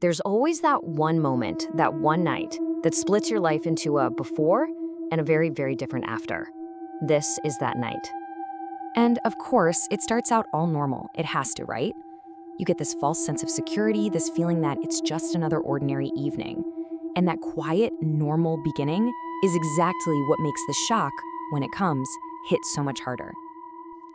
There's always that one moment, that one night, that splits your life into a before and a very, very different after. This is that night. And of course, it starts out all normal. It has to, right? You get this false sense of security, this feeling that it's just another ordinary evening. And that quiet, normal beginning is exactly what makes the shock, when it comes, hit so much harder.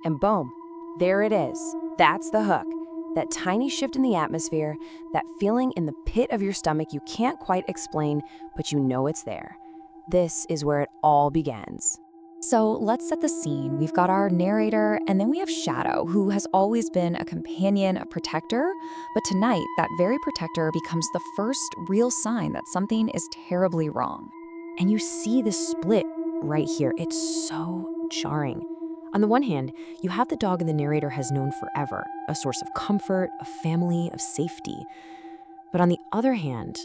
And boom, there it is. That's the hook. That tiny shift in the atmosphere, that feeling in the pit of your stomach you can't quite explain, but you know it's there. This is where it all begins. So let's set the scene. We've got our narrator, and then we have Shadow, who has always been a companion, a protector. But tonight, that very protector becomes the first real sign that something is terribly wrong. And you see this split right here. It's so jarring. On the one hand, you have the dog the narrator has known forever, a source of comfort, of family, of safety. But on the other hand,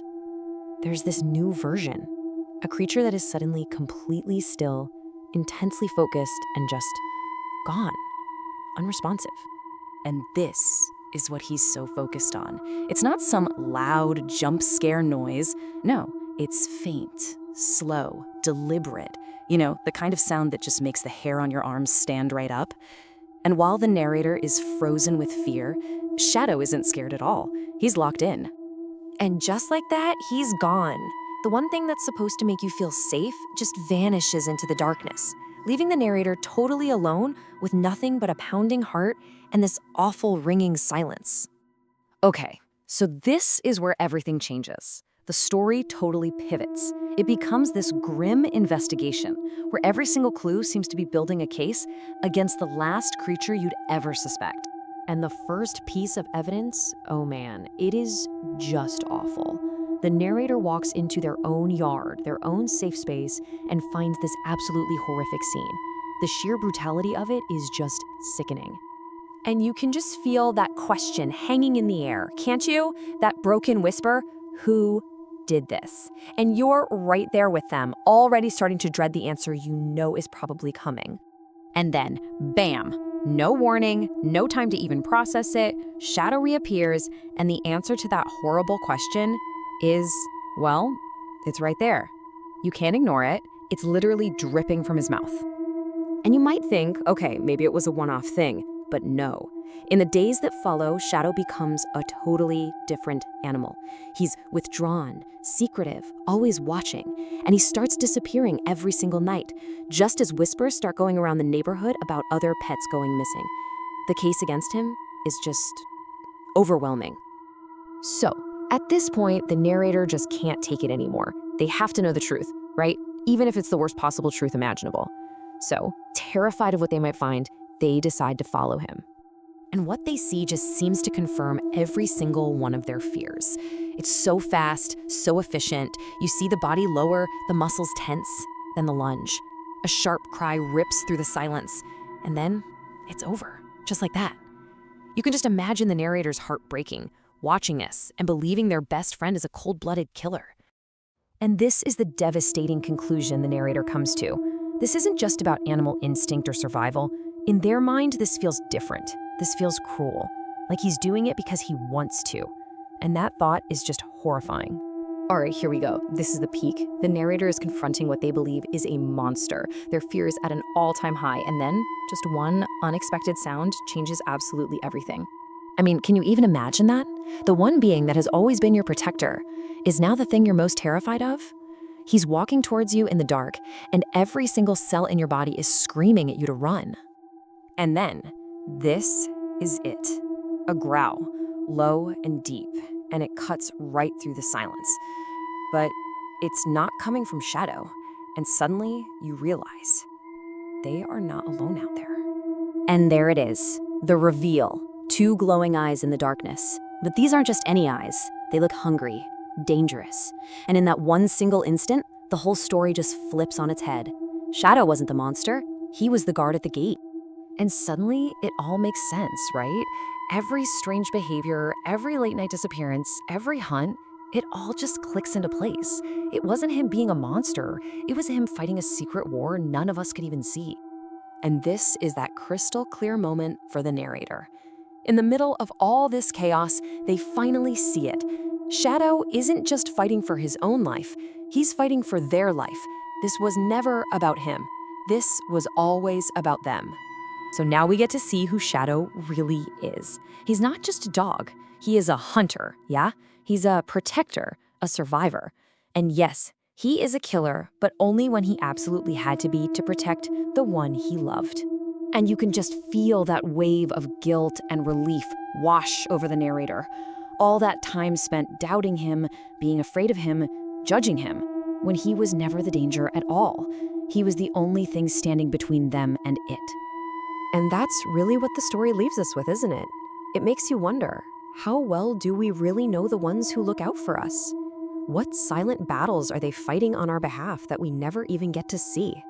there's this new version, a creature that is suddenly completely still, intensely focused, and just gone, unresponsive. And this is what he's so focused on. It's not some loud jump scare noise. No, it's faint, slow, deliberate. You know, the kind of sound that just makes the hair on your arms stand right up. And while the narrator is frozen with fear, Shadow isn't scared at all. He's locked in. And just like that, he's gone. The one thing that's supposed to make you feel safe just vanishes into the darkness, leaving the narrator totally alone with nothing but a pounding heart and this awful ringing silence. Okay, so this is where everything changes. The story totally pivots. It becomes this grim investigation where every single clue seems to be building a case against the last creature you'd ever suspect. And the first piece of evidence, oh man, it is just awful. The narrator walks into their own yard, their own safe space, and finds this absolutely horrific scene. The sheer brutality of it is just sickening. And you can just feel that question hanging in the air, can't you? That broken whisper, who did this? And you're right there with them, already starting to dread the answer you know is probably coming. And then, bam, no warning, no time to even process it, Shadow reappears, and the answer to that horrible question is, well, it's right there. You can't ignore it. It's literally dripping from his mouth. And you might think, okay, maybe it was a one-off thing, but no. In the days that follow, Shadow becomes a totally different animal. He's withdrawn, secretive, always watching, and he starts disappearing every single night, just as whispers start going around the neighborhood about other pets going missing. The case against him is just overwhelming. So, at this point, the narrator just can't take it anymore. They have to know the truth, right? Even if it's the worst possible truth imaginable. So, terrified of what they might find, they decide to follow him. And what they see just seems to confirm every single one of their fears. It's so fast, so efficient. You see the body lower, the muscles tense, then the lunge. A sharp cry rips through the silence, and then it's over, just like that. You can just imagine the narrator's heart breaking, watching this and believing their best friend is a cold-blooded killer. And this is the devastating conclusion the narrator comes to. This isn't just about animal instinct or survival. In their mind, this feels different. This feels cruel, like he's doing it because he wants to. And that thought is just horrifying. All right, here we go. This is the peak. The narrator is confronting what they believe is a monster. Their fear is at an all-time high, and then just one unexpected sound changes absolutely everything. I mean, can you even imagine that? The one being that has always been your protector is now the thing you're most terrified of? He's walking towards you in the dark, and every single cell in your body is screaming at you to run. And then, this is it. A growl, low and deep, and it cuts right through the silence. But it's not coming from Shadow, and suddenly you realize they are not alone out there. And there it is, the reveal. Two glowing eyes in the darkness. But these aren't just any eyes. They look hungry, dangerous. And in that one single instant, the whole story just flips on its head. Shadow wasn't the monster. He was the guard at the gate. And suddenly, it all makes sense, right? Every strange behavior, every late-night disappearance, every hunt, it all just clicks into place. It wasn't him being a monster. It was him fighting a secret war none of us could even see. And this is that crystal clear moment for the narrator. In the middle of all this chaos, they finally see it. Shadow isn't just fighting for his own life, he's fighting for their life. This was never about him. This was always about them. So now we get to see who Shadow really is. He's not just a dog. He is a hunter, yeah? He's a protector, a survivor. And yes, he is a killer, but only when he absolutely had to be to protect the one he loved. And you can just feel that wave of guilt and relief wash over the narrator. All that time spent doubting him, being afraid of him, judging him, when he was never the danger at all. He was the only thing standing between them and it. And that's really what the story leaves us with, isn't it? It makes you wonder, how well do we really know the ones who look out for us? What silent battles are they fighting on our behalf that we never even get to see?